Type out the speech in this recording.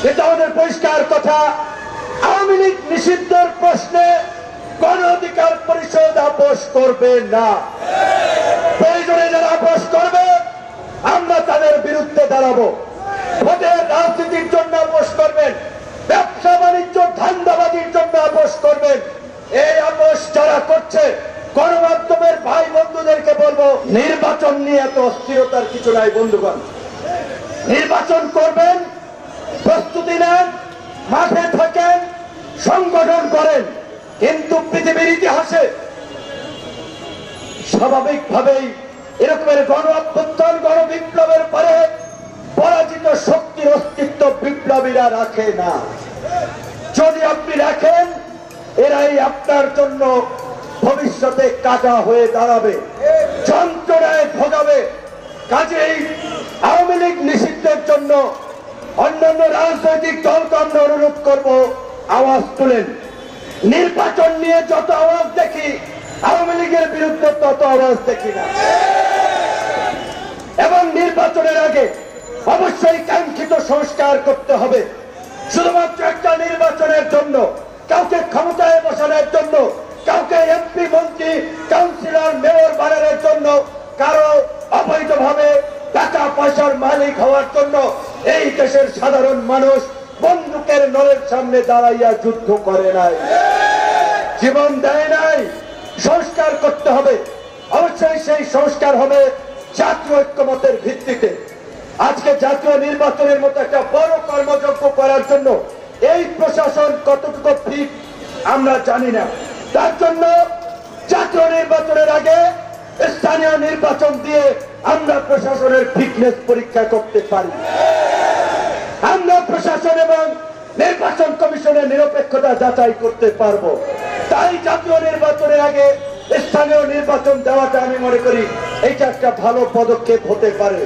এটা আমাদের পরিষ্কার কথা। আওয়ামী লীগ নিষিদ্ধের প্রশ্নে গণ অধিকার পরিষদ আপোষ করবে না। প্রয়োজনে যারা আপোষ করবে আমরা তাদের বিরুদ্ধে দাঁড়াবো। ভোটের রাজনীতির জন্য আপোষ করবেন, ব্যবসা বাণিজ্য ধান্দাবাজির জন্য আপোষ করবেন। এই আপোষ যারা করছে গণমাধ্যমের ভাই বন্ধুদেরকে বলবো, নির্বাচন নিয়ে এত অস্থিরতার কিছু নাই বন্ধুগণ। নির্বাচন করবেন, প্রস্তুতি নেন, মাঠে থাকেন, সংগঠন করেন। কিন্তু পৃথিবীর ইতিহাসে স্বাভাবিকভাবেই এরকমের গণ অভ্যুত্থান, গণ বিপ্লবের পরে পরাজিত শক্তির অস্তিত্ব বিপ্লবীরা রাখে না। যদি আপনি রাখেন, এরাই আপনার জন্য ভবিষ্যতে কাটা হয়ে দাঁড়াবে, যন্ত্রণায় ভোগাবে। কাজেই আওয়ামী লীগ নিষিদ্ধের জন্য অন্যান্য রাজনৈতিক দলকে আমরা অনুরোধ করব, আওয়াজ তুলেন। নির্বাচন নিয়ে যত আওয়াজ দেখি, আওয়ামী লীগের বিরুদ্ধে তত আওয়াজ দেখি না। এবং নির্বাচনের আগে অবশ্যই কাঙ্ক্ষিত সংস্কার করতে হবে। শুধুমাত্র একটা নির্বাচনের জন্য, কাউকে ক্ষমতায় বসানোর জন্য, কাউকে এমপি, মন্ত্রী, কাউন্সিলর, মেয়র বানানোর জন্য, কারো অবৈধভাবে টাকা পয়সার মালিক হওয়ার জন্য এই দেশের সাধারণ মানুষ বন্দুকের নলের সামনে দাঁড়াইয়া যুদ্ধ করে নাই, জীবন দেয় নাই। সংস্কার করতে হবে। অবশ্যই সেই সংস্কার হবে জাতীয় ঐক্যমতের ভিত্তিতে। আজকে জাতীয় নির্বাচনের মতো একটা বড় কর্মযজ্ঞ করার জন্য এই প্রশাসন কতটুকু ফিট আমরা জানি না। তার জন্য জাতীয় নির্বাচনের আগে স্থানীয় নির্বাচন দিয়ে আমরা প্রশাসনের ফিটনেস পরীক্ষা করতে পারি। আমরা প্রশাসন এবং নির্বাচন কমিশনের নিরপেক্ষতা যাচাই করতে পারবো। তাই জাতীয় নির্বাচনের আগে স্থানীয় নির্বাচন দেওয়াটা আমি মনে করি এটা একটা ভালো পদক্ষেপ হতে পারে।